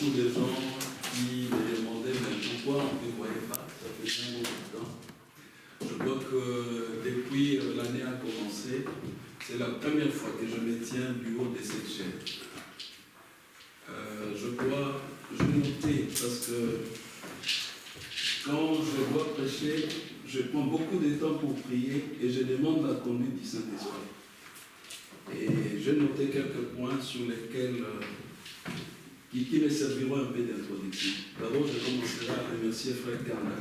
beaucoup de gens qui me demandaient pourquoi on ne me voyait pas, ça faisait un bon temps. Je crois que depuis l'année a commencé, c'est la première fois que je me tiens du haut de cette chaise. Je notais parce que quand je dois prêcher, je prends beaucoup de temps pour prier et je demande la conduite du Saint-Esprit. Et je notais quelques points sur lesquels qui me serviront un peu d'introduction. D'abord, je commencerai à remercier Frère Kanda.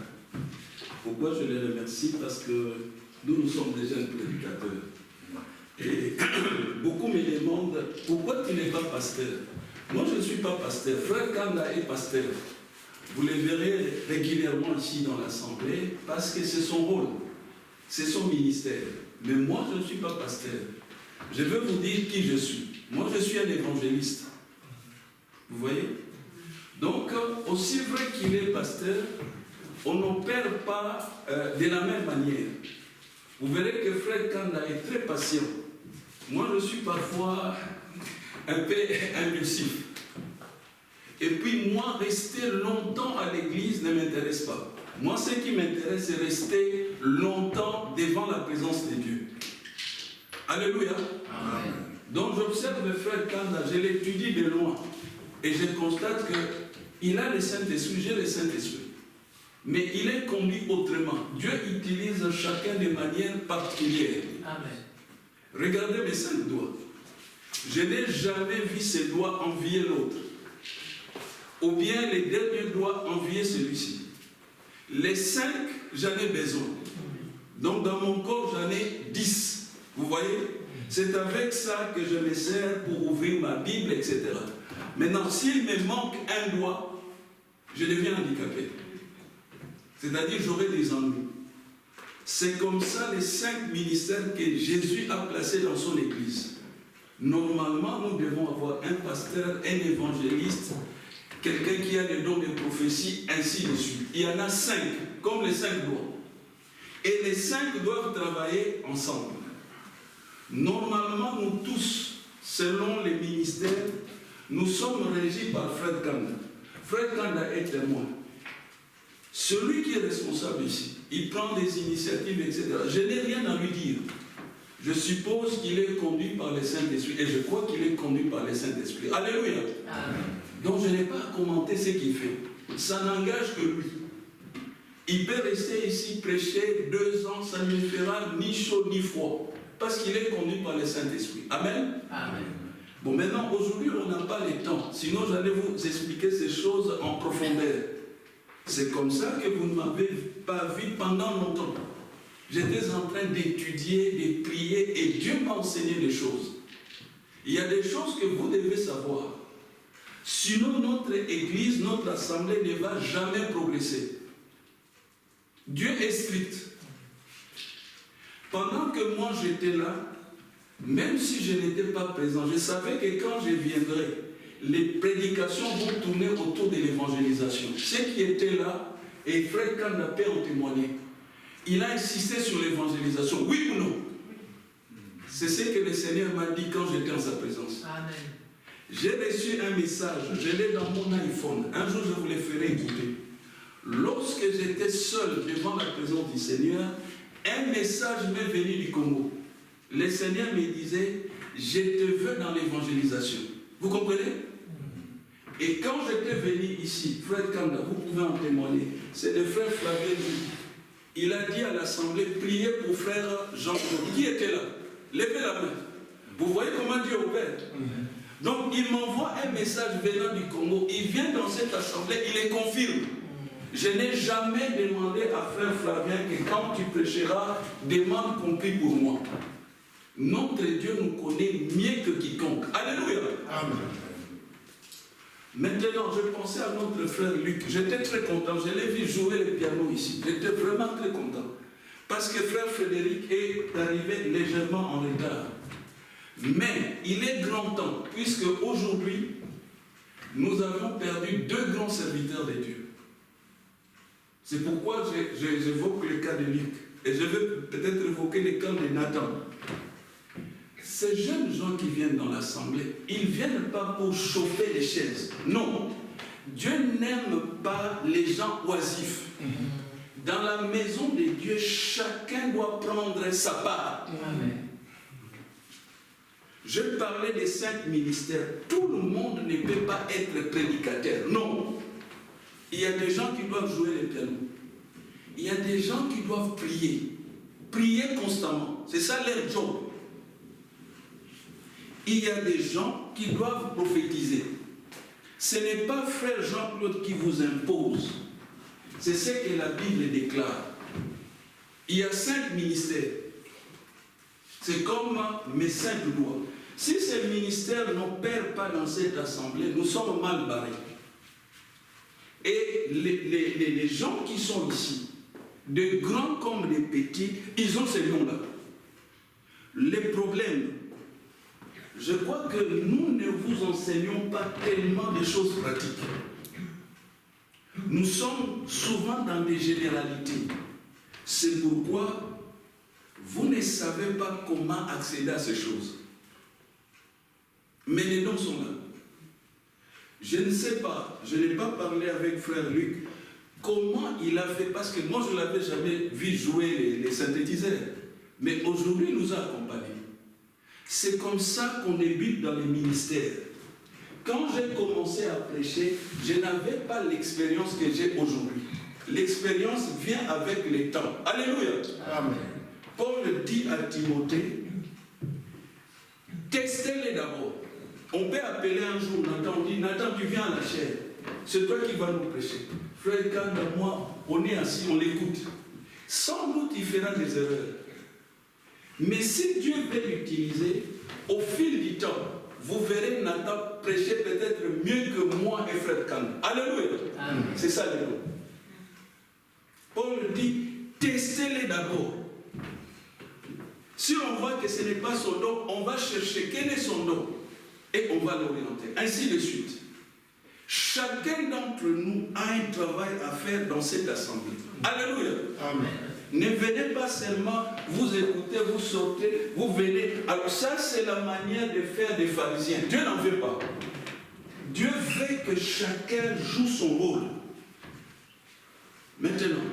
Pourquoi je le remercie? Parce que nous sommes déjà un prédicateur. Et beaucoup me demandent pourquoi tu n'es pas pasteur. Moi, je ne suis pas pasteur. Frère Kanda est pasteur. Vous le verrez régulièrement ici dans l'Assemblée parce que c'est son rôle, c'est son ministère. Mais moi, je ne suis pas pasteur. Je veux vous dire qui je suis. Moi, je suis un évangéliste. Vous voyez? Donc, aussi vrai qu'il est pasteur, on n'opère pas de la même manière. Vous verrez que Frère Kanda est très patient. Moi, je suis parfois un peu impulsif. Et puis, moi, rester longtemps à l'église ne m'intéresse pas. Moi, ce qui m'intéresse, c'est rester longtemps devant la présence de Dieu. Alléluia. Amen. Donc, j'observe le Frère Kanda, je l'étudie de loin. Et je constate qu'il a le Saint-Esprit, j'ai le Saint-Esprit. Mais il est conduit autrement. Dieu utilise chacun de manière particulière. Amen. Regardez mes 5 doigts. Je n'ai jamais vu ces doigts envier l'autre. Ou bien les derniers doigts envier celui-ci. Les 5, j'en ai besoin. Donc dans mon corps, j'en ai 10. Vous voyez? C'est avec ça que je me sers pour ouvrir ma Bible, etc. Maintenant, s'il me manque un doigt, je deviens handicapé. C'est-à-dire, j'aurai des ennuis. C'est comme ça les 5 ministères que Jésus a placés dans son Église. Normalement, nous devons avoir un pasteur, un évangéliste, quelqu'un qui a le don de prophétie, ainsi de suite. Il y en a 5, comme les 5 doigts. Et les 5 doivent travailler ensemble. Normalement, nous tous, selon les ministères, nous sommes régis par Frère Kanda. Frère Kanda est témoin. Celui qui est responsable ici, il prend des initiatives, etc. Je n'ai rien à lui dire. Je suppose qu'il est conduit par le Saint-Esprit. Et je crois qu'il est conduit par le Saint-Esprit. Alléluia. Amen. Donc je n'ai pas à commenter ce qu'il fait. Ça n'engage que lui. Il peut rester ici, prêcher 2 ans, ça ne lui fera ni chaud ni froid. Parce qu'il est conduit par le Saint-Esprit. Amen. Amen. Bon, maintenant, aujourd'hui, on n'a pas le temps. Sinon, j'allais vous expliquer ces choses en profondeur. C'est comme ça que vous ne m'avez pas vu pendant longtemps. J'étais en train d'étudier, de prier, et Dieu m'a enseigné des choses. Il y a des choses que vous devez savoir. Sinon, notre église, notre assemblée ne va jamais progresser. Dieu est strict. Pendant que moi j'étais là, même si je n'étais pas présent, je savais que quand je viendrais, les prédications vont tourner autour de l'évangélisation. Ceux qui étaient là, et Frère Kanda peut en témoigner, il a insisté sur l'évangélisation, oui ou non? C'est ce que le Seigneur m'a dit quand j'étais en sa présence. Amen. J'ai reçu un message, je l'ai dans mon iPhone, un jour je vous le ferai écouter. Lorsque j'étais seul devant la présence du Seigneur, un message m'est venu du Congo. Le Seigneur me disait, je te veux dans l'évangélisation. Vous comprenez? Et quand j'étais venu ici, Frère Kanda, vous pouvez en témoigner, c'est le frère Flavien. Il a dit à l'assemblée, priez pour frère Jean-Claude. Qui était là? Levez la main. Vous voyez comment Dieu opère? Donc il m'envoie un message venant du Congo. Il vient dans cette assemblée, il les confirme. Je n'ai jamais demandé à frère Flavien que quand tu prêcheras, demande qu'on prie pour moi. Notre Dieu nous connaît mieux que quiconque. Alléluia. Amen. Maintenant, je pensais à notre frère Luc. J'étais très content. Je l'ai vu jouer le piano ici. J'étais vraiment très content. Parce que frère Frédéric est arrivé légèrement en retard. Mais il est grand temps, puisque aujourd'hui, nous avons perdu 2 grands serviteurs de Dieu. C'est pourquoi j'évoque le cas de Luc. Et je vais peut-être évoquer le cas de Nathan. Ces jeunes gens qui viennent dans l'assemblée, ils ne viennent pas pour chauffer les chaises. Non. Dieu n'aime pas les gens oisifs. Dans la maison de Dieu, chacun doit prendre sa part. Amen. Je parlais des 5 ministères. Tout le monde ne peut pas être prédicateur. Non. Il y a des gens qui doivent jouer le piano. Il y a des gens qui doivent prier. Prier constamment. C'est ça leur job. Il y a des gens qui doivent prophétiser. Ce n'est pas frère Jean-Claude qui vous impose. C'est ce que la Bible déclare. Il y a 5 ministères. C'est comme mes 5 lois. Si ces ministères n'opèrent pas dans cette assemblée, nous sommes mal barrés. Et les gens qui sont ici, de grands comme de petits, ils ont ces noms-là. Les problèmes, je crois que nous ne vous enseignons pas tellement des choses pratiques. Nous sommes souvent dans des généralités. C'est pourquoi vous ne savez pas comment accéder à ces choses. Mais les dons sont là. Je ne sais pas, je n'ai pas parlé avec frère Luc, comment il a fait, parce que moi je ne l'avais jamais vu jouer les synthétiseurs. Mais aujourd'hui il nous a accompagnés. C'est comme ça qu'on débute dans les ministères. Quand j'ai commencé à prêcher, je n'avais pas l'expérience que j'ai aujourd'hui. L'expérience vient avec le temps. Alléluia. Amen. Paul dit à Timothée, testez-les d'abord. On peut appeler un jour Nathan, on dit, Nathan, tu viens à la chair. C'est toi qui vas nous prêcher. Frère Kanda, moi, on est assis, on l'écoute. Sans doute, il fera des erreurs. Mais si Dieu veut l'utiliser, au fil du temps, vous verrez Nathan prêcher peut-être mieux que moi et frère Kanda. Alléluia. C'est ça le nom. Paul dit, testez-les d'abord. Si on voit que ce n'est pas son don, on va chercher quel est son don. Et on va l'orienter. Ainsi de suite. Chacun d'entre nous a un travail à faire dans cette assemblée. Alléluia. Amen. Ne venez pas seulement vous écouter, vous sortez, vous venez. Alors ça, c'est la manière de faire des pharisiens. Dieu n'en veut pas. Dieu veut que chacun joue son rôle. Maintenant,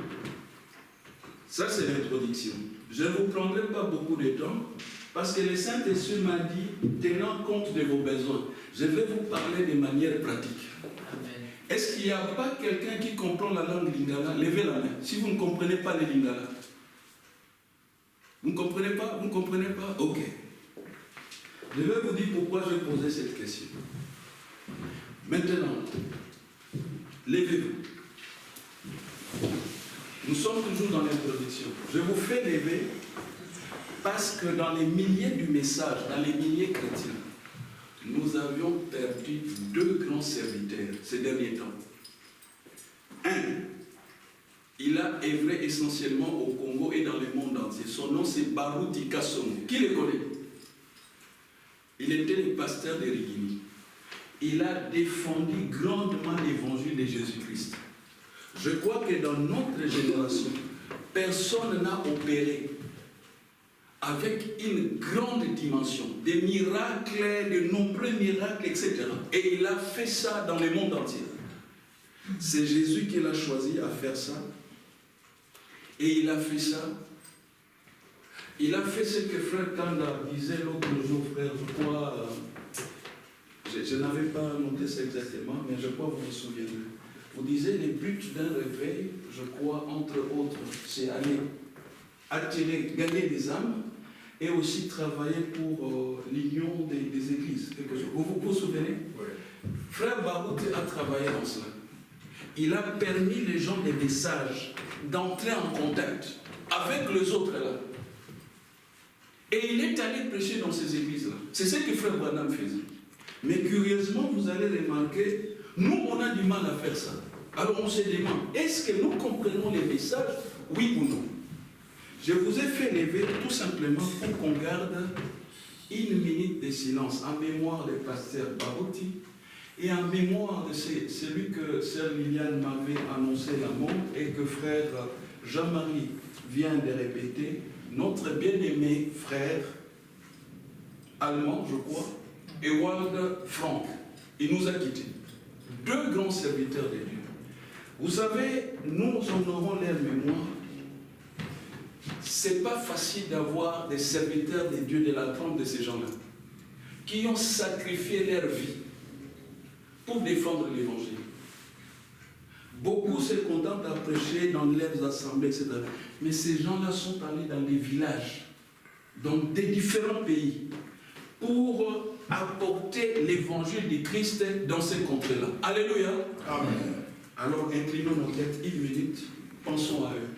ça c'est l'introduction. Je ne vous prendrai pas beaucoup de temps. Parce que le Saint-Esprit m'a dit, tenant compte de vos besoins, je vais vous parler de manière pratique. Est-ce qu'il n'y a pas quelqu'un qui comprend la langue lingala? Levez la main. Si vous ne comprenez pas le lingala. Vous ne comprenez pas? Vous ne comprenez pas? Ok. Je vais vous dire pourquoi j'ai posé cette question. Maintenant, levez-vous. Nous sommes toujours dans l'introduction. Je vous fais lever. Parce que dans les milliers du message, dans les milliers chrétiens, nous avions perdu 2 grands serviteurs ces derniers temps. Un, il a œuvré essentiellement au Congo et dans le monde entier. Son nom c'est Baruti Kasongo. Qui le connaît? Il était le pasteur de Rigini. Il a défendu grandement l'évangile de Jésus-Christ. Je crois que dans notre génération, personne n'a opéré avec une grande dimension, des miracles, de nombreux miracles, etc. Et il a fait ça dans le monde entier. C'est Jésus qui l'a choisi à faire ça. Et il a fait ça. Il a fait ce que frère Kanda disait l'autre jour, frère, je crois, je n'avais pas noté ça exactement, mais je crois que vous vous souvenez. Vous disiez, le but d'un réveil, je crois, entre autres, c'est aller attirer, gagner des âmes et aussi travailler pour l'union des églises. Vous vous souvenez? Oui. Frère Baroute a travaillé dans cela. Il a permis les gens des messages d'entrer en contact avec les autres là. Et il est allé prêcher dans ces églises-là. C'est ce que frère Branham faisait. Mais curieusement, vous allez remarquer, nous, on a du mal à faire ça. Alors on se demande, est-ce que nous comprenons les messages, oui ou non? Je vous ai fait lever tout simplement pour qu'on garde une minute de silence en mémoire du pasteur Barouti et en mémoire de celui que sœur Liliane m'avait annoncé la mort et que frère Jean-Marie vient de répéter, notre bien-aimé frère allemand, je crois, Ewald Frank. Il nous a quittés. deux grands serviteurs de Dieu. Vous savez, nous honorons leur mémoire. C'est pas facile d'avoir des serviteurs de Dieu de la trempe de ces gens-là, qui ont sacrifié leur vie pour défendre l'évangile. Beaucoup se contentent à prêcher dans leurs assemblées, etc. Mais ces gens-là sont allés dans des villages, dans des différents pays, pour apporter l'évangile du Christ dans ces contrées-là. Alléluia. Amen. Alors inclinons nos têtes une minute, pensons à eux.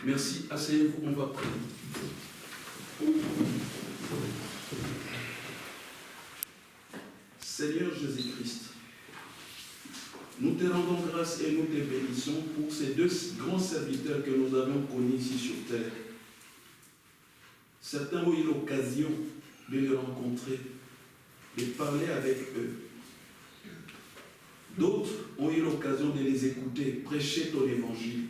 Merci, asseyez-vous, on va prier. Seigneur Jésus-Christ, nous te rendons grâce et nous te bénissons pour ces deux grands serviteurs que nous avons connus ici sur terre. Certains ont eu l'occasion de les rencontrer, de parler avec eux. D'autres ont eu l'occasion de les écouter, prêcher ton évangile.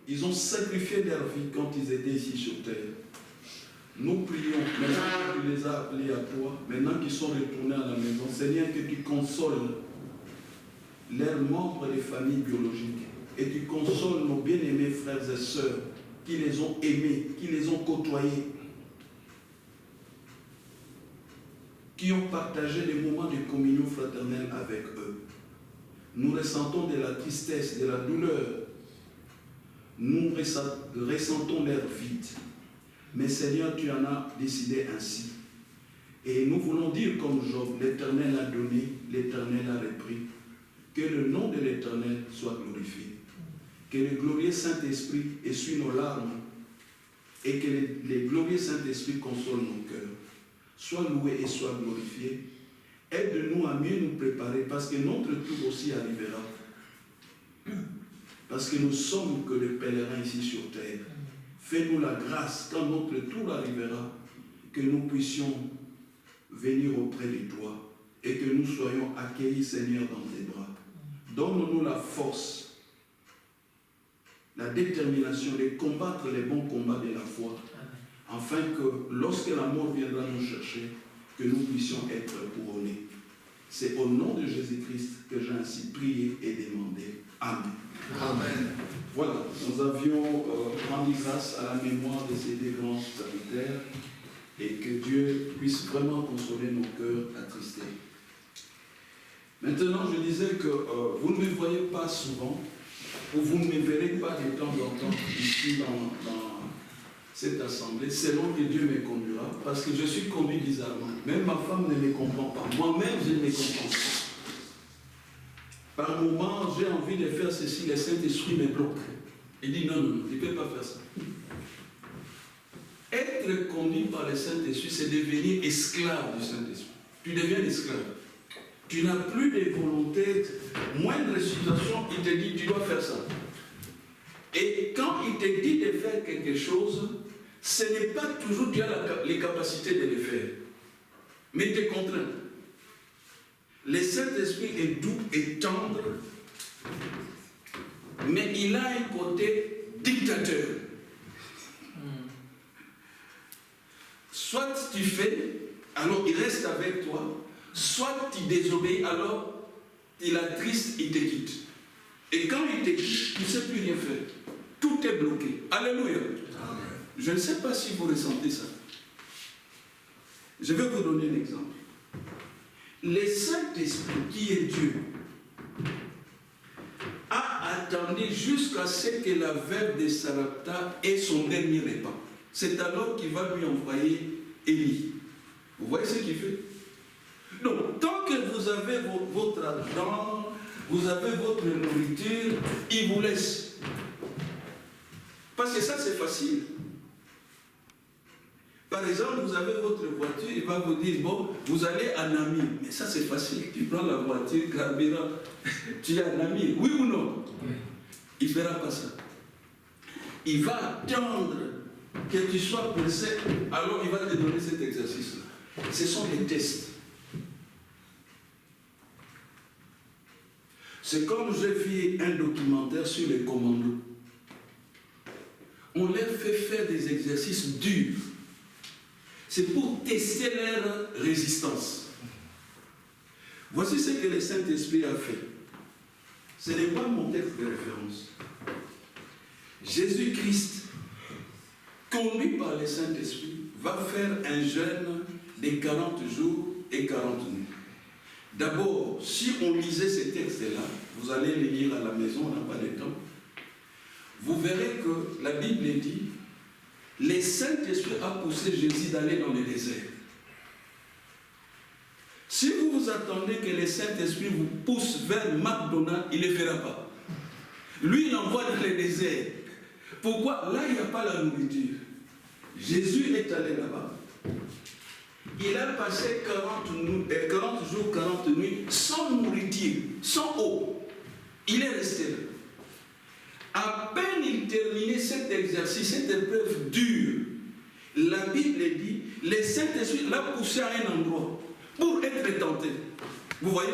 Ils ont sacrifié leur vie quand ils étaient ici sur terre. Nous prions, maintenant que tu les as appelés à toi, maintenant qu'ils sont retournés à la maison, Seigneur, que tu consoles leurs membres des familles biologiques et tu consoles nos bien-aimés frères et sœurs qui les ont aimés, qui les ont côtoyés, qui ont partagé des moments de communion fraternelle avec eux. Nous ressentons de la tristesse, de la douleur. Nous ressentons leur vide. Mais Seigneur, tu en as décidé ainsi. Et nous voulons dire comme Job, l'Éternel a donné, l'Éternel a repris. Que le nom de l'Éternel soit glorifié. Que le glorieux Saint-Esprit essuie nos larmes et que le glorieux Saint-Esprit console nos cœurs. Sois loué et sois glorifié. Aide-nous à mieux nous préparer parce que notre tour aussi arrivera. Parce que nous sommes que les pèlerins ici sur terre. Fais-nous la grâce quand notre tour arrivera que nous puissions venir auprès de toi et que nous soyons accueillis, Seigneur, dans tes bras. Donne-nous la force, la détermination de combattre les bons combats de la foi, afin que lorsque la mort viendra nous chercher, que nous puissions être couronnés. C'est au nom de Jésus-Christ que j'ai ainsi prié et demandé. Amen. Amen. Voilà, nous avions rendu grâce à la mémoire de ces deux grands serviteurs et que Dieu puisse vraiment consoler nos cœurs attristés. Maintenant, je disais que vous ne me voyez pas souvent, ou vous ne me verrez pas de temps en temps ici dans cette assemblée, selon que Dieu me conduira, parce que je suis conduit bizarrement. Même ma femme ne me comprend pas. Moi-même, je ne me comprends pas. Par moments, j'ai envie de faire ceci, le Saint-Esprit me bloque. Il dit non, tu ne peux pas faire ça. Être conduit par le Saint-Esprit, c'est devenir esclave du Saint-Esprit. Tu deviens esclave. Tu n'as plus de volonté, moindre situation, il te dit tu dois faire ça. Et quand il te dit de faire quelque chose, ce n'est pas toujours tu as les capacités de le faire, mais il te contraint. Le Saint-Esprit est doux et tendre, mais il a un côté dictateur. Soit tu fais, alors il reste avec toi, soit tu désobéis, alors il attriste, il te quitte. Et quand il te quitte, tu ne sais plus rien faire. Tout est bloqué. Alléluia. Amen. Je ne sais pas si vous ressentez ça. Je vais vous donner un exemple. Le Saint-Esprit, qui est Dieu, a attendu jusqu'à ce que la veuve de Sarepta ait son dernier repas. C'est alors qu'il va lui envoyer Élie. Vous voyez ce qu'il fait? Donc, tant que vous avez votre argent, vous avez votre nourriture, il vous laisse. Parce que ça, c'est facile. Par exemple, vous avez votre voiture, il va vous dire, bon, vous allez à Nami. Mais ça, c'est facile. Tu prends la voiture, carburant, tu es à Nami. Oui ou non? Il ne fera pas ça. Il va attendre que tu sois pressé, alors il va te donner cet exercice-là. Ce sont des tests. C'est comme je vis un documentaire sur les commandos. On leur fait faire des exercices durs. C'est pour tester leur résistance. Voici ce que le Saint-Esprit a fait. Ce n'est pas mon texte de référence. Jésus-Christ, conduit par le Saint-Esprit, va faire un jeûne de 40 jours et 40 nuits. D'abord, si on lisait ces textes-là, vous allez les lire à la maison, on n'a pas de temps, vous verrez que la Bible dit, le Saint-Esprit a poussé Jésus d'aller dans le désert. Si vous vous attendez que le Saint-Esprit vous pousse vers McDonald's, il ne le fera pas. Lui, il envoie dans le désert. Pourquoi? Là, il n'y a pas la nourriture. Jésus est allé là-bas. Il a passé 40 jours, 40 nuits, sans nourriture, sans eau. Il est resté là. À peine il terminait cet exercice, cette épreuve dure, la Bible dit, le Saint-Esprit l'a poussé à un endroit pour être tenté. Vous voyez?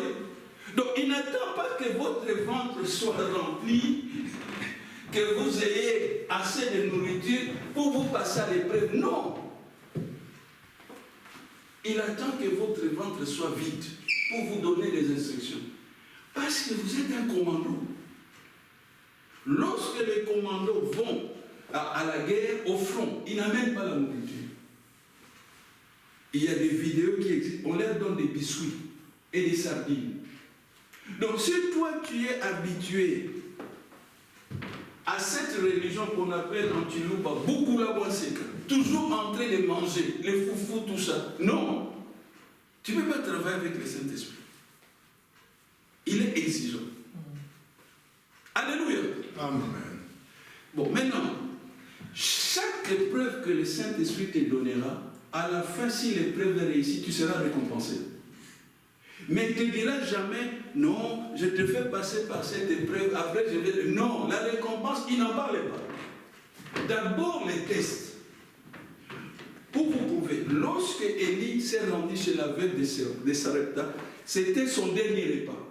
Donc il n'attend pas que votre ventre soit rempli, que vous ayez assez de nourriture pour vous passer à l'épreuve. Non! Il attend que votre ventre soit vide pour vous donner des instructions. Parce que vous êtes un commando. Lorsque les commandos vont à la guerre, au front, ils n'amènent pas la nourriture. Il y a des vidéos qui existent. On leur donne des biscuits et des sardines. Donc si toi tu es habitué à cette religion qu'on appelle en Chiluba, beaucoup la Wanseka, toujours en train de manger, les foufous, tout ça. Non, tu ne peux pas travailler avec le Saint-Esprit. Il est exigeant. Alléluia. Amen. Bon, maintenant, chaque épreuve que le Saint-Esprit te donnera, à la fin, si l'épreuve est réussie, tu seras récompensé. Mais il ne te dira jamais, non, je te fais passer par cette épreuve, après je vais... Non, la récompense, il n'en parle pas. D'abord les tests. Pour vous prouver, lorsque Élie s'est rendu chez la veuve de Sarepta, c'était son dernier repas.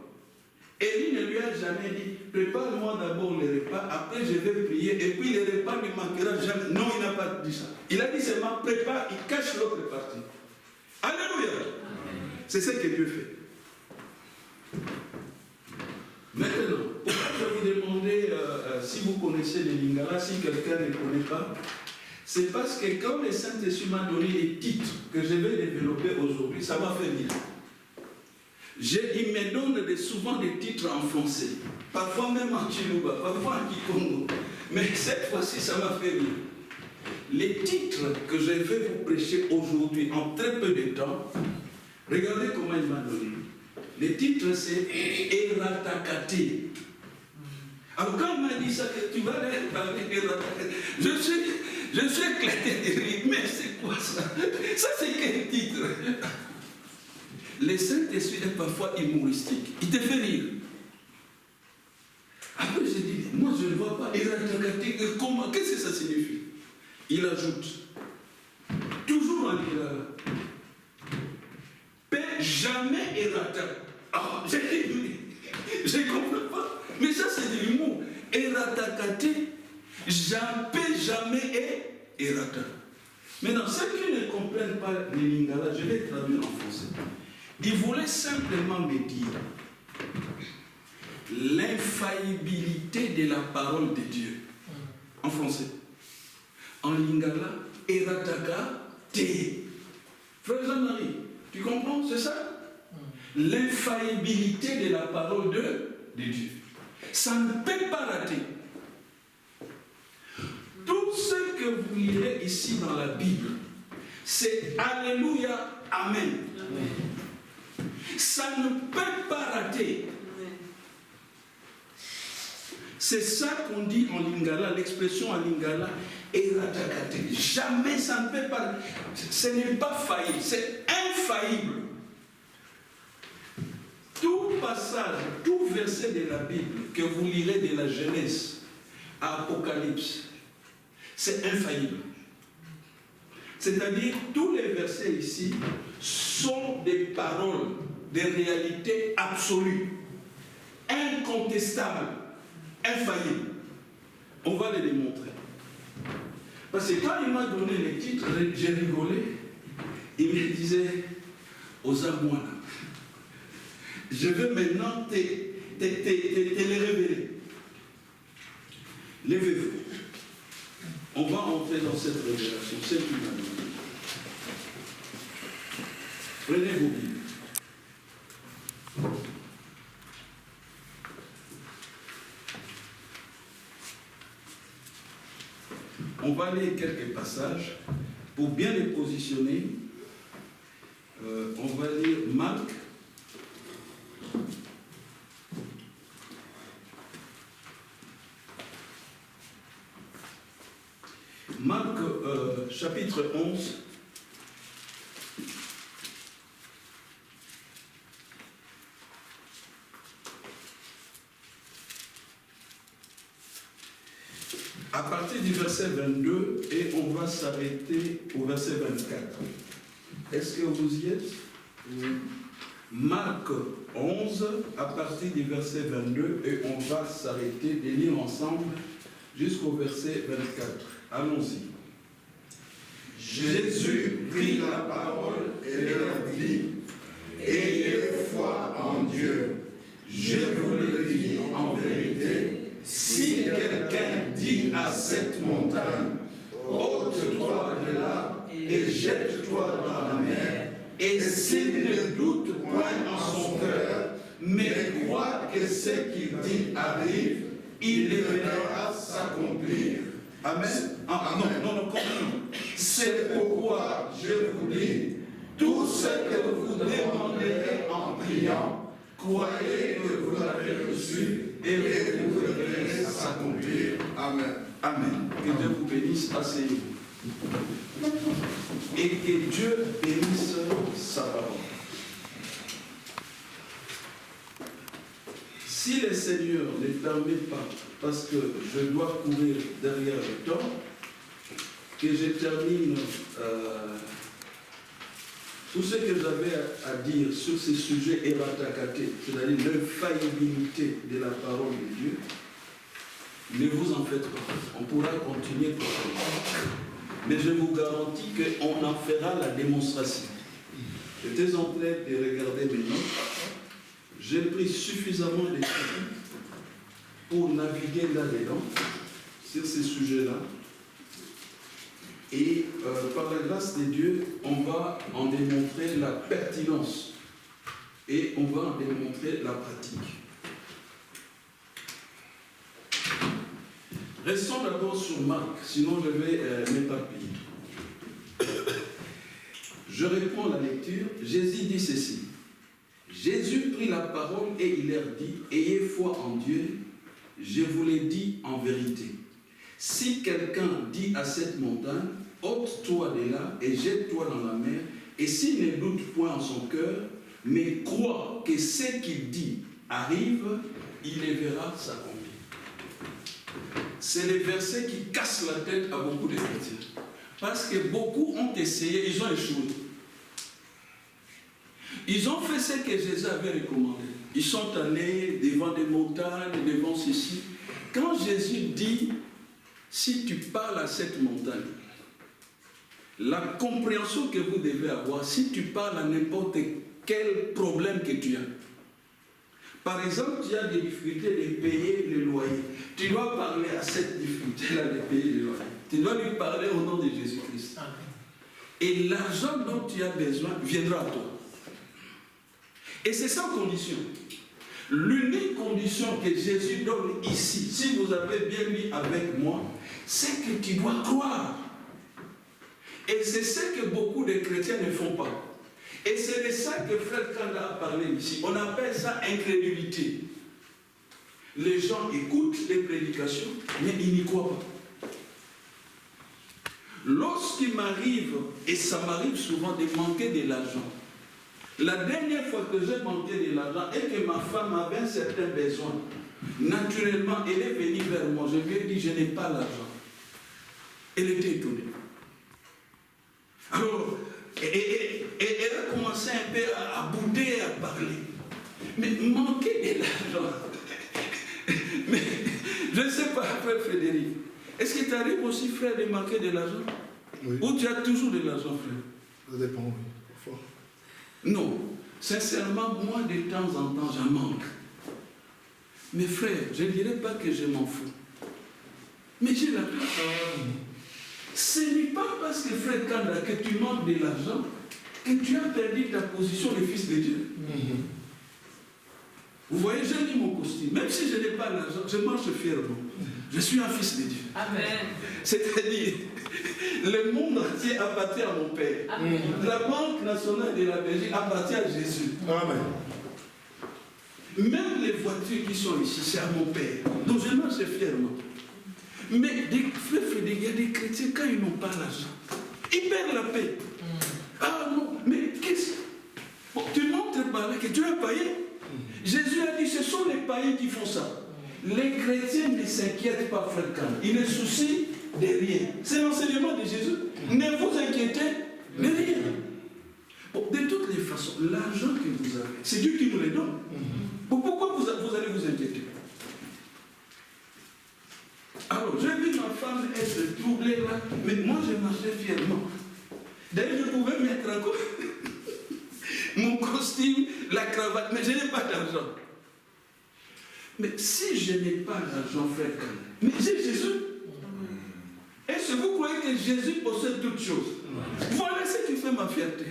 Élie ne lui a jamais dit, prépare-moi d'abord les repas, après je vais prier, et puis les repas ne manqueront jamais. Non, il n'a pas dit ça. Il a dit seulement, prépare, il cache l'autre partie. Alléluia. C'est ce que Dieu fait. Maintenant, pourquoi je vais vous demander si vous connaissez les Lingala, si quelqu'un ne connaît pas, c'est parce que quand le Saint-Esprit m'a donné les titres que je vais développer aujourd'hui, ça m'a fait rire. Il me donne souvent des titres en français, parfois même en Chiluba, parfois en Kikongo, mais cette fois-ci ça m'a fait rire. Les titres que je vais vous prêcher aujourd'hui en très peu de temps, regardez comment il m'a donné. Le titre c'est Eratakate. Alors quand il m'a dit ça, que tu vas aller parler Eratakate, je suis éclaté de rire, mais c'est quoi ça? Ça c'est quel titre? Le Saint-Esprit est parfois humoristique, il te fait rire. Après j'ai dit, moi je ne vois pas Eratakate, comment, qu'est-ce que ça signifie? Il ajoute, toujours en Lingala, paix jamais errata. Ah, je ne comprends pas. Mais ça, c'est de l'humour. Eratakate, paix jamais errata. Maintenant, ceux qui ne comprennent pas les Lingala, je vais traduire en français. Ils voulaient simplement me dire l'infaillibilité de la parole de Dieu. En français. En Lingala, Eratakate. Frère Jean-Marie, tu comprends? C'est ça? L'infaillibilité de la parole de Dieu. Ça ne peut pas rater. Tout ce que vous lirez ici dans la Bible, c'est Alléluia, Amen. Amen. Ça ne peut pas rater. C'est ça qu'on dit en Lingala, l'expression en Lingala, Eratakate. Jamais ça ne peut pas. Ce n'est pas faillible, c'est infaillible. Tout passage, tout verset de la Bible que vous lirez de la Genèse à Apocalypse, c'est infaillible. C'est-à-dire, tous les versets ici sont des paroles, des réalités absolues, incontestable, infaillible. On va les démontrer. Parce que quand il m'a donné les titres, j'ai rigolé. Il me disait, aux amours, je veux maintenant te les révéler. Levez-vous. On va entrer dans cette révélation, c'est une année. Prenez vos Bibles. On va lire quelques passages pour bien les positionner. On va lire Marc. Marc, chapitre 11. À partir du verset 22, et on va s'arrêter au verset 24. Est-ce que vous y êtes? Oui. Marc 11, à partir du verset 22, et on va s'arrêter de lire ensemble jusqu'au verset 24. Allons-y. Jésus prit la parole et leur dit, ayez foi en Dieu. Je vous le dis en vérité, si quelqu'un dit à cette montagne, ôte-toi de là et jette-toi dans la mer, et s'il ne doute point en son cœur, mais croit que ce qu'il dit arrive, il le verra s'accomplir. Amen. Non, continue. C'est pourquoi je vous dis, tout ce que vous demanderez en priant, croyez que vous l'avez reçu et que vous le verrez s'accomplir. Amen. Amen. Que Dieu vous bénisse, asseyez-vous. Et que Dieu bénisse sa parole. Si le Seigneur ne permet pas, parce que je dois courir derrière le temps, que je termine tout ce que j'avais à dire sur ces sujets ératakate, c'est-à-dire l'infaillibilité de la parole de Dieu, ne vous en faites pas. On pourra continuer prochainement. Mais je vous garantis qu'on en fera la démonstration. J'étais en train de regarder mes notes. J'ai pris suffisamment de temps pour naviguer là-dedans, sur ces sujets-là. Et par la grâce de Dieu, on va en démontrer la pertinence et on va en démontrer la pratique. Restons d'abord sur Marc, sinon je vais m'éparpiller. Je reprends la lecture. Jésus dit ceci. Jésus prit la parole et il leur dit, ayez foi en Dieu, je vous l'ai dit en vérité. Si quelqu'un dit à cette montagne, ôte-toi de là et jette-toi dans la mer, et s'il ne doute point en son cœur, mais croit que ce qu'il dit arrive, il le verra s'accomplir. C'est les versets qui cassent la tête à beaucoup de chrétiens. Parce que beaucoup ont essayé, ils ont échoué. Ils ont fait ce que Jésus avait recommandé. Ils sont allés devant des montagnes, devant ceci. Quand Jésus dit, si tu parles à cette montagne, la compréhension que vous devez avoir, si tu parles à n'importe quel problème que tu as. Par exemple, tu as des difficultés de payer le loyer. Tu dois parler à cette difficulté-là de payer le loyer. Tu dois lui parler au nom de Jésus-Christ. Et l'argent dont tu as besoin viendra à toi. Et c'est sans condition. L'unique condition que Jésus donne ici, si vous avez bien lu avec moi, c'est que tu dois croire. Et c'est ce que beaucoup de chrétiens ne font pas. Et c'est de ça que Frère Kanda a parlé ici. On appelle ça incrédulité. Les gens écoutent les prédications, mais ils n'y croient pas. Lorsqu'il m'arrive, et ça m'arrive souvent de manquer de l'argent, la dernière fois que j'ai manqué de l'argent et que ma femme avait un certain besoin, naturellement, elle est venue vers moi. Je lui ai dit, je n'ai pas l'argent. Elle était étonnée. Alors, et elle a commencé un peu à bouder, à parler. Mais manquer de l'argent, Je ne sais pas, frère Frédéric. Est-ce qu'il t'arrive aussi, frère, de manquer de l'argent? Oui. Ou tu as toujours de l'argent, frère? Ça dépend, oui. Parfois. Non. Sincèrement, moi, de temps en temps, j'en manque. Mais frère, je ne dirais pas que je m'en fous. Mais j'ai la peur. Ce n'est pas parce que, frère Kanda, que tu manques de l'argent que tu as perdu ta position de fils de Dieu. Vous voyez, j'ai mis mon costume. Même si je n'ai pas l'argent, je marche fièrement. Je suis un fils de Dieu. Amen. C'est-à-dire, le monde entier appartient à mon Père. Amen. La Banque nationale de la Belgique appartient à Jésus. Amen. Même les voitures qui sont ici, c'est à mon Père. Donc je marche fièrement. Mais il y a des chrétiens, quand ils n'ont pas l'argent, ils perdent la paix. Ah non, mais qu'est-ce que... Bon, tu montres par là que tu es païen. Jésus a dit, ce sont les païens qui font ça. Les chrétiens ne s'inquiètent pas, frère Khan. Ils ne soucient de rien. C'est l'enseignement de Jésus. Ne vous inquiétez de rien. Bon, de toutes les façons, l'argent que vous avez, c'est Dieu qui nous le donne. Bon, pourquoi vous allez vous inquiéter? Alors, j'ai vu ma femme être troublée là, mais moi je marchais fièrement. D'ailleurs, je pouvais mettre encore mon costume, la cravate, mais je n'ai pas d'argent. Mais si je n'ai pas d'argent, frère, mais j'ai Jésus. Est-ce que vous croyez que Jésus possède toutes choses? Voilà ce qui fait ma fierté.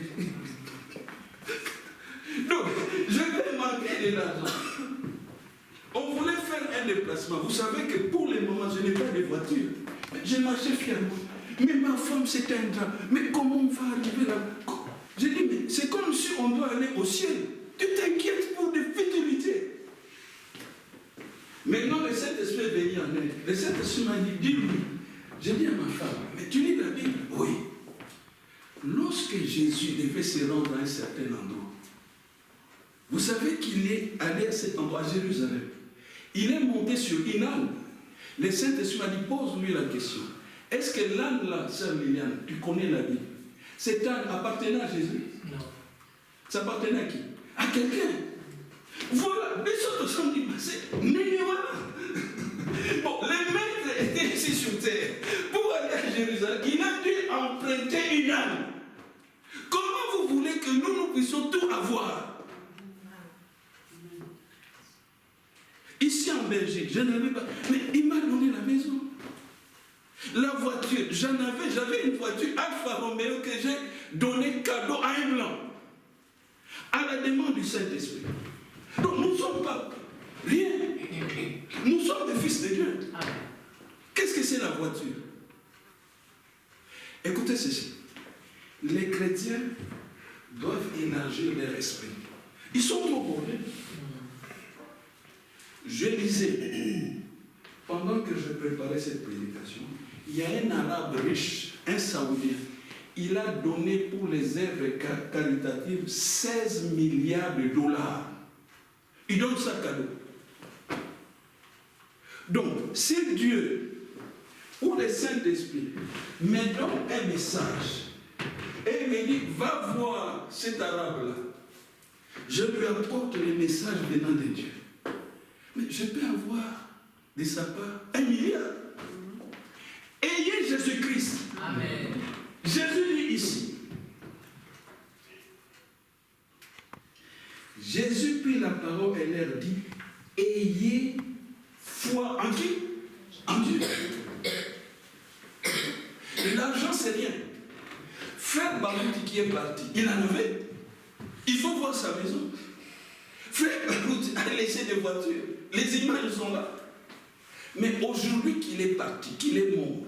Donc, je vais manquer de l'argent. On voulait faire un déplacement. Vous savez que pour le moment, je n'ai pas de voiture. J'ai marché fièrement. Mais ma femme, c'est un drame. Mais comment on va arriver là? J'ai dit, mais c'est comme si on doit aller au ciel. Tu t'inquiètes pour des futilités. Maintenant, le Saint-Esprit est venu en aide. Le Saint-Esprit m'a dit, dis-lui. J'ai dit à ma femme, mais tu lis la Bible? Oui. Lorsque Jésus devait se rendre à un certain endroit, vous savez qu'il est allé à cet endroit, à Jérusalem. Il est monté sur une âne. Le Saint-Esprit m'a dit, pose-lui la question. Est-ce que l'âne là, sœur Liliane, tu connais la Bible? Cet âne appartenait à Jésus? Non. Ça appartenait à qui? À quelqu'un. Voilà, les autres sont dit, c'est Nénéwa. Bon, le maître était ici sur terre. Pour aller à Jérusalem, il a dû emprunter une âne. Comment vous voulez que nous puissions tout avoir? Ici en Belgique, je n'avais pas. Mais il m'a donné la maison. La voiture, j'avais une voiture Alfa Romeo que j'ai donné cadeau à un blanc. À la demande du Saint-Esprit. Donc nous ne sommes pas rien. Nous sommes des fils de Dieu. Qu'est-ce que c'est la voiture? Écoutez ceci. Les chrétiens doivent élargir leur esprit. Ils sont trop bordés. Je lisais, pendant que je préparais cette prédication, il y a un arabe riche, un saoudien, il a donné pour les œuvres caritatives 16 milliards de dollars. Il donne ça cadeau. Donc, si Dieu ou le Saint-Esprit me donne un message et me dit, va voir cet arabe-là, je lui apporte le message venant de Dieu. Mais je peux avoir de sa part 1 milliard. Ayez Jésus-Christ. Amen. Jésus dit ici. Jésus prit la parole et leur dit, ayez foi en qui? En Dieu. L'argent, c'est rien. Frère Barouti qui est parti, il en avait. Il faut voir sa maison. Frère Barouti a laissé des voitures. Les images sont là. Mais aujourd'hui qu'il est parti, qu'il est mort,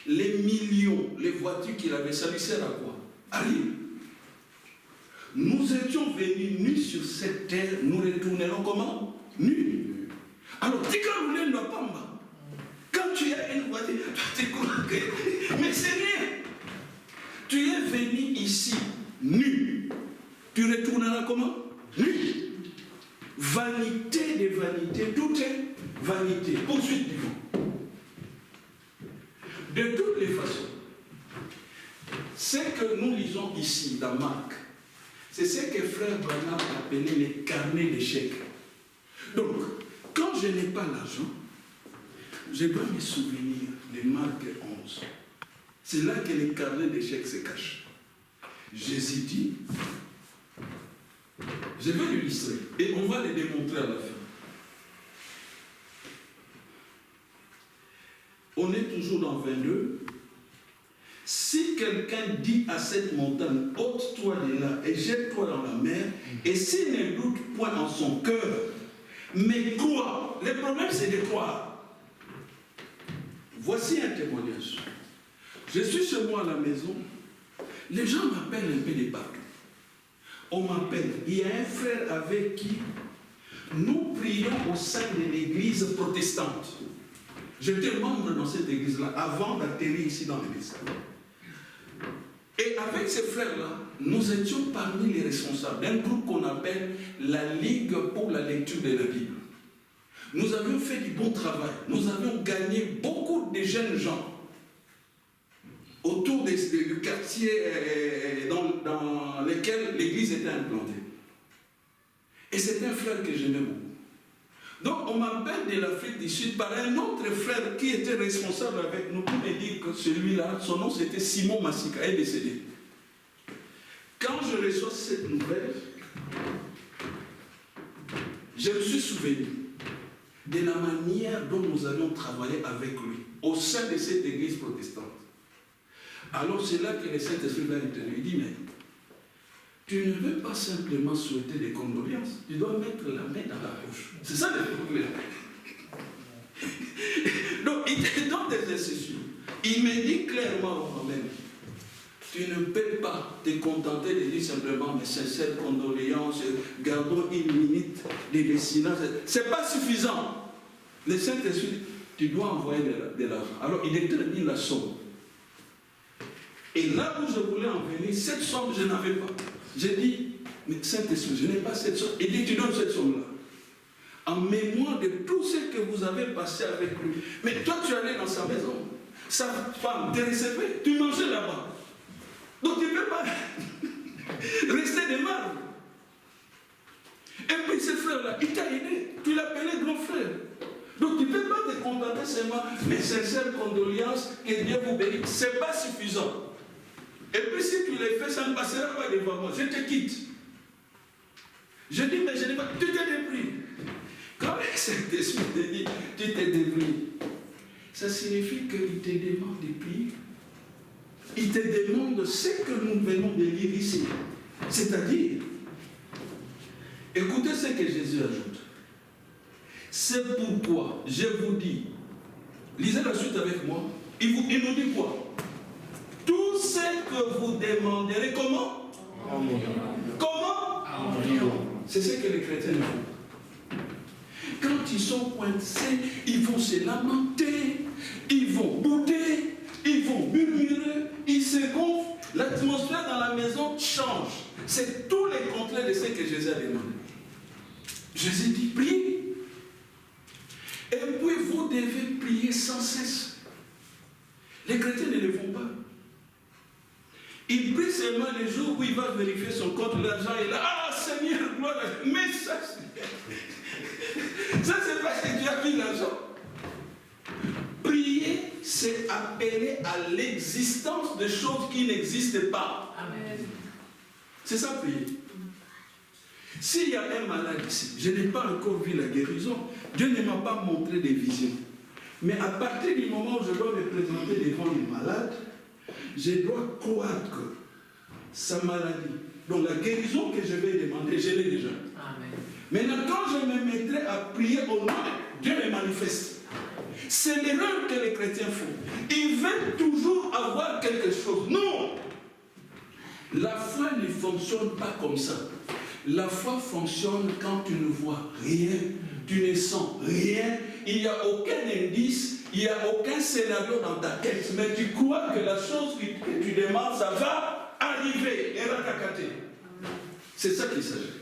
les millions, les voitures qu'il avait, ça lui sert à quoi? À rien. Nous étions venus nus sur cette terre, nous retournerons comment? Nus. Alors, quand tu as une voiture, tu crois que... Mais c'est rien. Tu es venu ici, nu. Tu retourneras comment? Nu. Vanité de vanité, tout est vanité. Poursuite du vent. De toutes les façons, ce que nous lisons ici dans Marc, c'est ce que frère Branham appelait les carnets d'échecs. Donc, quand je n'ai pas l'argent, je dois me souvenir de Marc 11. C'est là que les carnets d'échecs se cachent. Jésus dit, je vais l'illustrer et on va le démontrer à la fin. On est toujours dans 22. Si quelqu'un dit à cette montagne, ôte-toi de là et jette-toi dans la mer, et s'il ne doute point en son cœur, mais croit, le problème c'est de croire. Voici un témoignage. Je suis chez moi à la maison, les gens m'appellent un peu de partout. On m'appelle, il y a un frère avec qui nous prions au sein de l'église protestante. J'étais membre dans cette église-là avant d'atterrir ici dans l'église. Et avec ces frères-là, nous étions parmi les responsables d'un groupe qu'on appelle la Ligue pour la lecture de la Bible. Nous avions fait du bon travail. Nous avions gagné beaucoup de jeunes gens autour du quartier dans lequel l'église était implantée. Et c'est un frère que j'aimais beaucoup. Donc on m'appelle de l'Afrique du Sud par un autre frère qui était responsable avec nous, qui me dit que celui-là, son nom c'était Simon Massika, est décédé. Quand je reçois cette nouvelle, je me suis souvenu de la manière dont nous avions travaillé avec lui au sein de cette église protestante. Alors c'est là que le Saint-Esprit va intervenir. Il dit, mais tu ne veux pas simplement souhaiter des condoléances, tu dois mettre la main dans la poche. C'est ça le problème. Donc il te donne des instructions. Il me dit clairement moi-même, tu ne peux pas te contenter de dire simplement mes sincères condoléances, gardons une minute de silence. Ce n'est pas suffisant. Le Saint-Esprit, tu dois envoyer de l'argent. Alors il détermine la somme. Et là où je voulais en venir, cette somme, je n'avais pas. J'ai dit, mais Saint-Esprit, je n'ai pas cette somme. Il dit, tu donnes cette somme-là. En mémoire de tout ce que vous avez passé avec lui. Mais toi, tu allais dans sa maison. Sa femme te recevait. Tu mangeais là-bas. Donc tu ne peux pas rester de marbre. Et puis ce frère-là, il t'a aidé. Tu l'appelais grand frère. Donc tu ne peux pas te contenter seulement mes sincères condoléances, que Dieu vous bénisse. Ce n'est pas suffisant. Et puis si tu les fais, ça ne passera pas devant moi. Je te quitte. Je dis, mais je n'ai pas. Tu t'es débrouillé. Quand le Saint-Esprit te dit, tu t'es débrouillé, ça signifie qu'il te demande de prier. Il te demande ce que nous venons de lire ici. C'est-à-dire, écoutez ce que Jésus ajoute. C'est pourquoi je vous dis, lisez la suite avec moi, il nous dit quoi? Tout ce que vous demanderez, comment? Comment? C'est ce que les chrétiens font. Quand ils sont coincés, ils vont se lamenter, ils vont bouder, ils vont murmurer, ils se gonflent. L'atmosphère dans la maison change. C'est tout le contraire de ce que Jésus a demandé. Jésus dit, priez. Et puis vous devez prier sans cesse. Les chrétiens ne le font pas. Il prie seulement les jours où il va vérifier son compte, l'argent est là. Ah Seigneur, gloire à Dieu. Mais ça c'est parce que tu as mis l'argent. Prier, c'est appeler à l'existence de choses qui n'existent pas. Amen. C'est ça, prier. S'il y a un malade ici, je n'ai pas encore vu la guérison, Dieu ne m'a pas montré des visions. Mais à partir du moment où je dois me présenter devant le malade, je dois croire que sa maladie, donc la guérison que je vais demander, je l'ai déjà. Amen. Maintenant, quand je me mettrai à prier au nom, Dieu me manifeste. C'est l'erreur que les chrétiens font. Ils veulent toujours avoir quelque chose. Non! La foi ne fonctionne pas comme ça. La foi fonctionne quand tu ne vois rien, tu ne sens rien, il n'y a aucun indice, il n'y a aucun scénario dans ta tête, mais tu crois que la chose que tu demandes, ça va arriver et ratakater. C'est ça qu'il s'agit.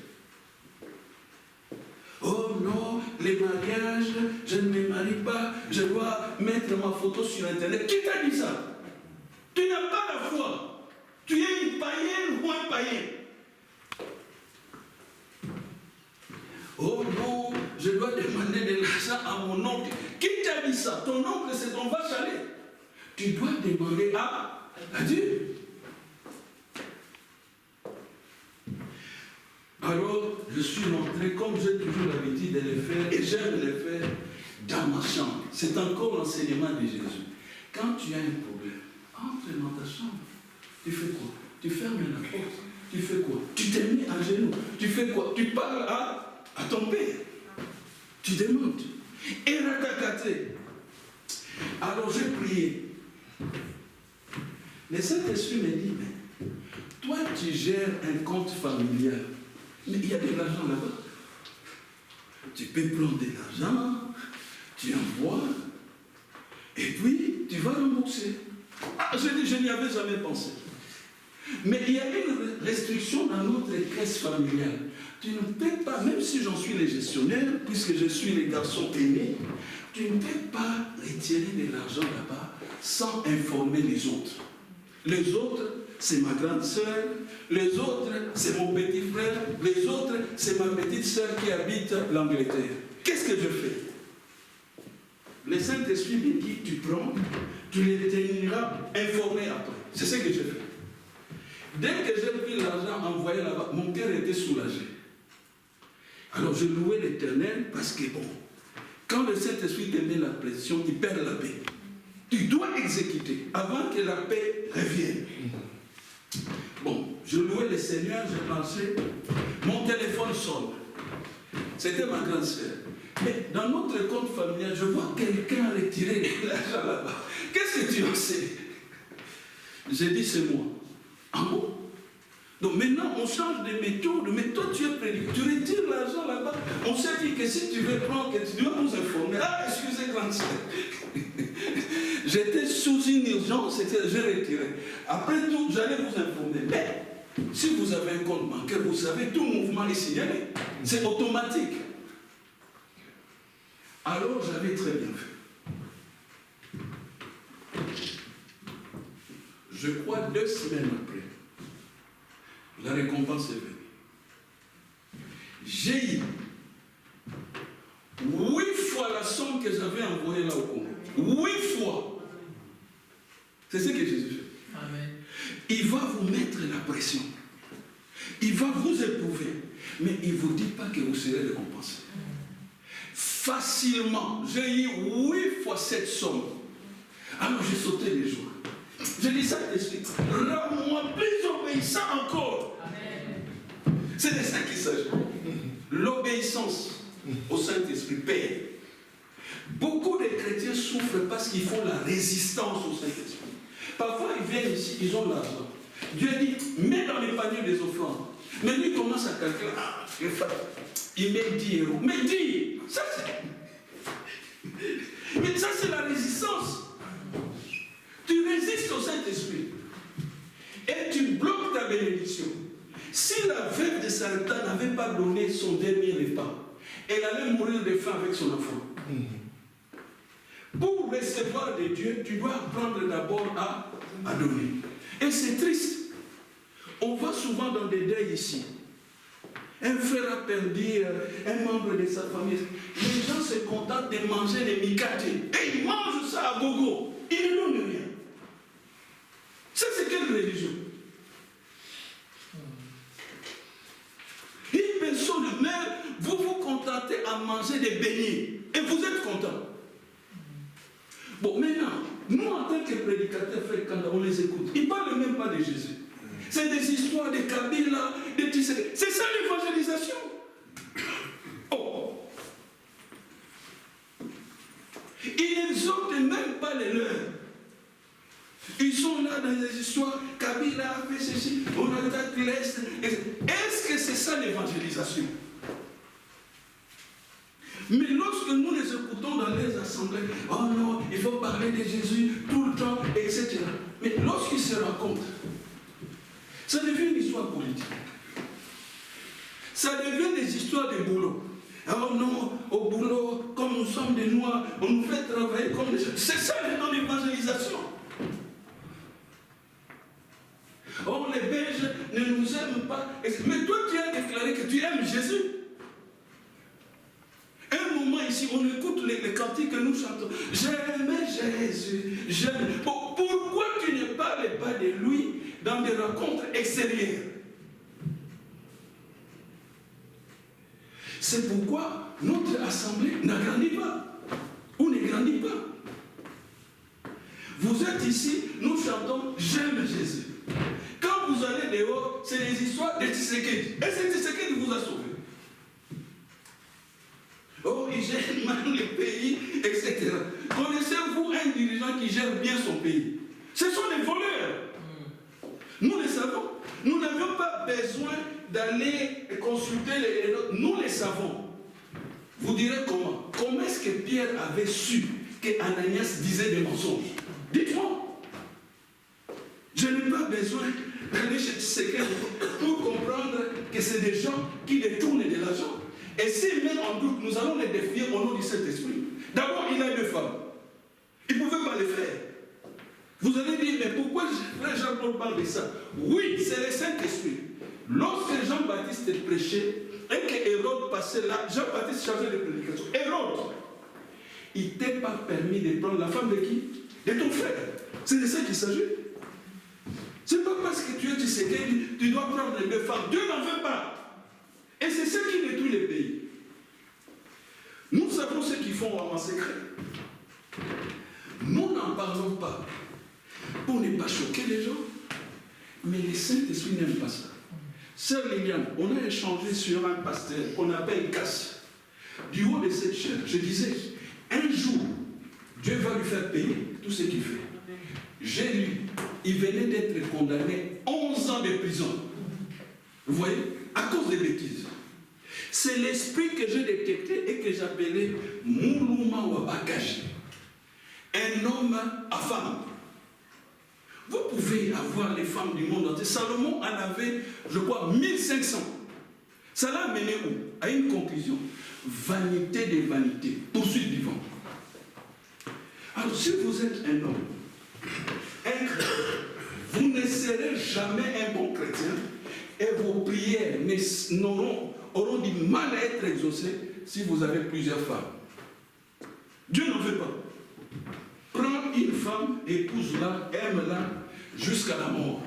Oh non, les mariages, je ne me marie pas, je dois mettre ma photo sur Internet. Qui t'a dit ça? Tu n'as pas la foi. Tu es une païenne ou un païen. Oh non, je dois demander de l'argent à mon oncle. Qui t'a a dit ça, ton oncle c'est ton vache à lait. Tu dois demander à Dieu. Alors, je suis rentré, comme j'ai toujours l'habitude de le faire, et j'aime le faire, dans ma chambre. C'est encore l'enseignement de Jésus. Quand tu as un problème, entre dans ta chambre. Tu fais quoi? Tu fermes la porte. Tu fais quoi? Tu t'es mis à genoux. Tu fais quoi? Tu parles à ton père. Tu demandes. Et ratatate. Alors j'ai prié. Le Saint-Esprit me dit, mais toi tu gères un compte familial. Mais il y a de l'argent là-bas. Tu peux prendre de l'argent, tu envoies, et puis tu vas rembourser. Ah, je n'y avais jamais pensé. Mais il y a une restriction dans notre caisse familiale. Tu ne peux pas, même si j'en suis le gestionnaire, puisque je suis le garçon aîné, tu ne peux pas retirer de l'argent là-bas sans informer les autres. Les autres, c'est ma grande sœur, les autres, c'est mon petit frère, les autres, c'est ma petite sœur qui habite l'Angleterre. Qu'est-ce que je fais? Le Saint-Esprit me dit, tu prends, tu les tiendras informés après. C'est ce que j'ai fait. Dès que j'ai pris l'argent envoyé là-bas, mon cœur était soulagé. Alors je louais l'Éternel parce que bon, quand le Saint-Esprit te met la pression, il perd la paix. Tu dois exécuter avant que la paix revienne. Bon, je louais le Seigneur, je pensais, mon téléphone sonne. C'était ma grande sœur. Mais dans notre compte familial, je vois quelqu'un retirer l'argent là-bas. Qu'est-ce que tu en sais? J'ai dit, c'est moi. Ah bon? Donc maintenant, on change de méthode. Mais toi, tu es prédicateur. Tu retires l'argent là-bas. On s'est dit que si tu veux prendre, que tu dois nous informer. Ah, excusez, grande sœur. J'étais sous une urgence, je retirais. Après tout, j'allais vous informer. Mais si vous avez un compte bancaire, vous savez, tout mouvement est signalé. C'est automatique. Alors, j'avais très bien fait. Je crois 2 semaines après, la récompense est venue. J'ai eu 8 fois la somme que j'avais envoyée là au Congo. 8 fois. C'est ce que Jésus fait. Amen. Il va vous mettre la pression. Il va vous éprouver. Mais il ne vous dit pas que vous serez récompensé. Facilement. J'ai eu 8 fois cette somme. Alors j'ai sauté les jours. Je dis ça t'explique. Rends-moi plus obéissant encore. Amen. C'est de ça qu'il s'agit. L'obéissance au Saint-Esprit paye. Beaucoup de chrétiens souffrent parce qu'ils font la résistance au Saint-Esprit. Parfois, ils viennent ici, ils ont l'argent. Dieu dit, mets dans les paniers des offrandes. Mais lui commence à calculer, il met 10 euros. Mais 10, ça c'est la résistance. Tu résistes au Saint-Esprit. Et tu bloques ta bénédiction. Si la veuve de Sarepta n'avait pas donné son dernier repas, elle allait mourir de faim avec son enfant. Pour recevoir de Dieu, tu dois apprendre d'abord à donner. Et c'est triste. On va souvent dans des deuils ici. Un frère a perdu un membre de sa famille. Les gens se contentent de manger les micatés. Et ils mangent ça à gogo. Ils ne donnent rien. Ça, c'est quelle religion? Une personne même, vous vous contentez à manger des beignets. Et vous êtes content. Bon, maintenant, nous en tant que prédicateurs, frère, quand on les écoute, ils ne parlent même pas de Jésus. C'est des histoires de Kabila, de Tissé. C'est ça l'évangélisation. Oh. Ils n'exhortent même pas les leurs. Ils sont là dans des histoires, Kabila a fait ceci, on attaque l'Est. Est-ce que c'est ça l'évangélisation? Mais lorsque nous les écoutons dans les assemblées, oh non, il faut parler de Jésus tout le temps, etc. Mais lorsqu'ils se rencontrent, ça devient une histoire politique. Ça devient des histoires de boulot. Oh non, au boulot, comme nous sommes des Noirs, on nous fait travailler comme des... C'est ça l'évangélisation. Or, les Belges ne nous aiment pas. Mais toi, tu as déclaré que tu aimes Jésus. Un moment ici, on écoute les cantiques que nous chantons, j'aime Jésus, j'aime. Pourquoi tu ne parles pas de lui dans des rencontres extérieures? C'est pourquoi notre assemblée n'agrandit pas, ou ne grandit pas. Vous êtes ici, nous chantons j'aime Jésus. Quand vous allez dehors, c'est les histoires de Tshisekedi. Et c'est Tshisekedi qui vous a sauvé. Oh, il gère mal le pays, etc. Connaissez-vous un dirigeant qui gère bien son pays? Ce sont des voleurs. Nous le savons. Nous n'avions pas besoin d'aller consulter les autres. Nous les savons. Vous direz comment? Comment est-ce que Pierre avait su que Ananias disait des mensonges? Dites-moi. Je n'ai pas besoin d'aller chez Tshisekedi pour comprendre que c'est des gens qui détournent de l'argent. Et s'ils mettent en doute, nous allons les défier au nom du Saint-Esprit. D'abord, il a 2 femmes. Il ne pouvait pas les faire. Vous allez dire, mais pourquoi frère Jean-Paul parle de ça? Oui, c'est le Saint-Esprit. Lorsque Jean-Baptiste prêchait et que Hérode passait là, Jean-Baptiste chargeait de prédication. Hérode, il ne t'est pas permis de prendre la femme de qui? De ton frère. C'est de ça qu'il s'agit. C'est pas parce que tu es Tshisekedi, tu dois prendre les 2 femmes. Dieu n'en veut pas. Et c'est ce qui détruit les pays. Nous savons ce qu'ils font en secret. Nous n'en parlons pas pour ne pas choquer les gens. Mais le Saint-Esprit n'aime pas ça. Sœur Liliane, on a échangé sur un pasteur qu'on appelle Casse. Du haut de cette chair, je disais, un jour, Dieu va lui faire payer tout ce qu'il fait. J'ai lu, il venait d'être condamné 11 ans de prison. Vous voyez? À cause des bêtises. C'est l'esprit que j'ai détecté et que j'appelais Moulouma Wabakashi. Un homme à femme. Vous pouvez avoir les femmes du monde entier. Salomon en avait, je crois, 1500. Ça l'a amené où? À une conclusion. Vanité des vanités. Poursuite du vent. Alors, si vous êtes un homme, un chrétien, vous ne serez jamais un bon chrétien. Et vos prières auront du mal à être exaucées si vous avez plusieurs femmes. Dieu n'en veut pas. Prends une femme, épouse-la, aime-la jusqu'à la mort.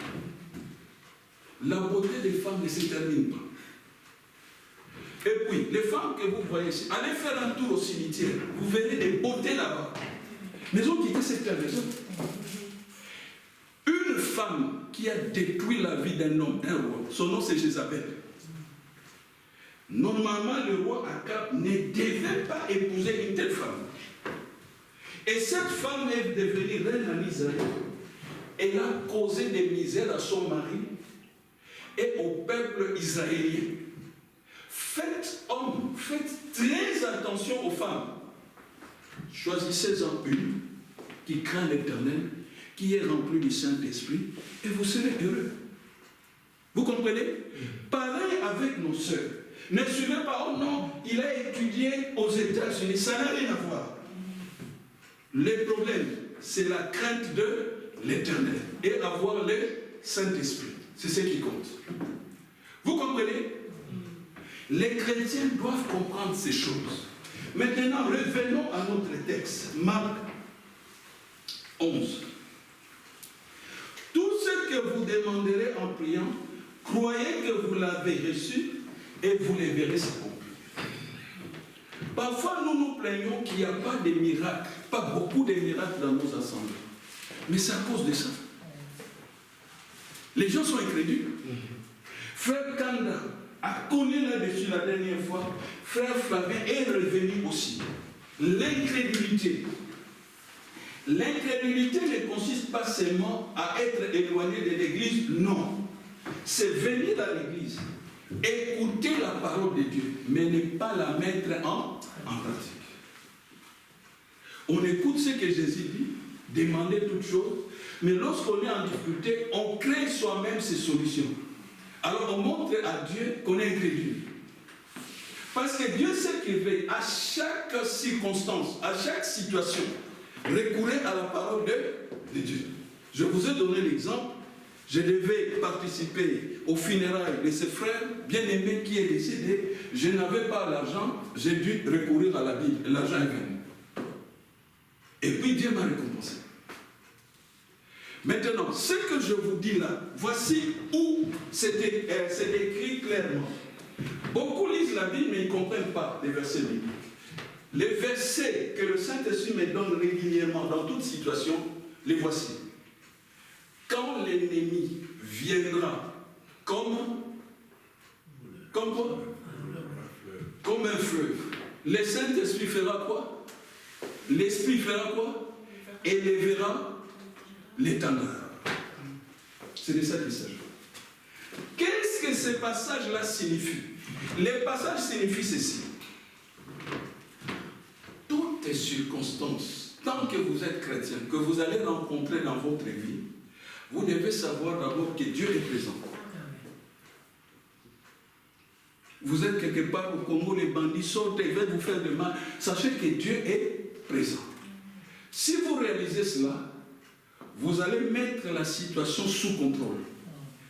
La beauté des femmes ne se termine pas. Et puis, les femmes que vous voyez ici, allez faire un tour au cimetière. Vous verrez des beautés là-bas. Mais ils ont quitté cette maison. Une femme qui a détruit la vie d'un homme, d'un roi, son nom c'est Jézabel. Normalement, le roi Akab ne devait pas épouser une telle femme. Et cette femme est devenue reine en Israël. Elle a causé des misères à son mari et au peuple israélien. Faites, hommes, faites très attention aux femmes. Choisissez-en une qui craint l'Éternel, qui est rempli du Saint-Esprit, et vous serez heureux. Vous comprenez? Pareil avec nos sœurs. Ne suivez pas, oh non, il a étudié aux États-Unis, ça n'a rien à voir. Le problème, c'est la crainte de l'Éternel et avoir le Saint-Esprit. C'est ce qui compte. Vous comprenez? Les chrétiens doivent comprendre ces choses. Maintenant, revenons à notre texte. Marc 11. Tout ce que vous demanderez en priant, croyez que vous l'avez reçu et vous les verrez s'accomplir. Parfois, nous nous plaignons qu'il n'y a pas de miracles, pas beaucoup de miracles dans nos assemblées. Mais c'est à cause de ça. Les gens sont incrédules. Frère Kanda a connu là-dessus la dernière fois. Frère Flavien est revenu aussi. L'incrédulité. L'incrédulité ne consiste pas seulement à être éloigné de l'église, non. C'est venir à l'église, écouter la parole de Dieu, mais ne pas la mettre en pratique. On écoute ce que Jésus dit, demander toutes choses, mais lorsqu'on est en difficulté, on crée soi-même ses solutions. Alors on montre à Dieu qu'on est incrédule. Parce que Dieu sait qu'il veut à chaque circonstance, à chaque situation, recourir à la parole de Dieu. Je vous ai donné l'exemple. Je devais participer aux funérailles de ce frère bien-aimé qui est décédé. Je n'avais pas l'argent, j'ai dû recourir à la Bible. L'argent est venu. Et puis Dieu m'a récompensé. Maintenant, ce que je vous dis là, voici où c'est écrit clairement. Beaucoup lisent la Bible, mais ils ne comprennent pas les versets bibliques. Les versets que le Saint-Esprit me donne régulièrement dans toute situation, les voici. Quand l'ennemi viendra comme un fleuve, le Saint-Esprit fera quoi? L'Esprit fera quoi? Élèvera l'étendard. C'est de ça qu'il s'agit. Qu'est-ce que ces passages-là signifient? Les passages signifient ceci. Toutes les circonstances, tant que vous êtes chrétien, que vous allez rencontrer dans votre vie, vous devez savoir d'abord que Dieu est présent. Vous êtes quelque part au Congo, les bandits sortent et veulent vous faire de mal. Sachez que Dieu est présent. Si vous réalisez cela, vous allez mettre la situation sous contrôle.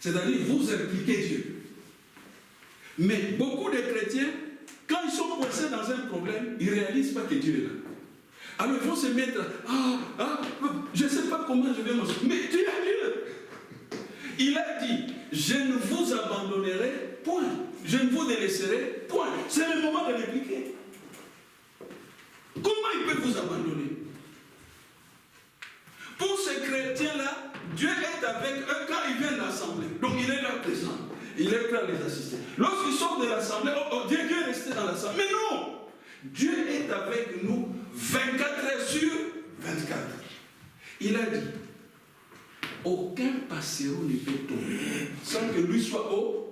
C'est-à-dire, vous impliquez Dieu. Mais beaucoup de chrétiens, quand ils sont coincés dans un problème, ils ne réalisent pas que Dieu est là. Alors ils vont se mettre, je ne sais pas comment je vais m'en sortir. Mais Dieu est Dieu. Il a dit, je ne vous abandonnerai point. Je ne vous délaisserai point. C'est le moment de l'impliquer. Comment il peut vous abandonner? Pour ces chrétiens-là, Dieu est avec eux quand ils viennent de l'assemblée. Donc il est là présent. Il est prêt à les assister. Lorsqu'ils sortent de l'assemblée, Dieu est resté dans l'assemblée. Mais non! Dieu est avec nous 24 heures sur 24. Il a dit, aucun passereau ne peut tomber sans que lui soit au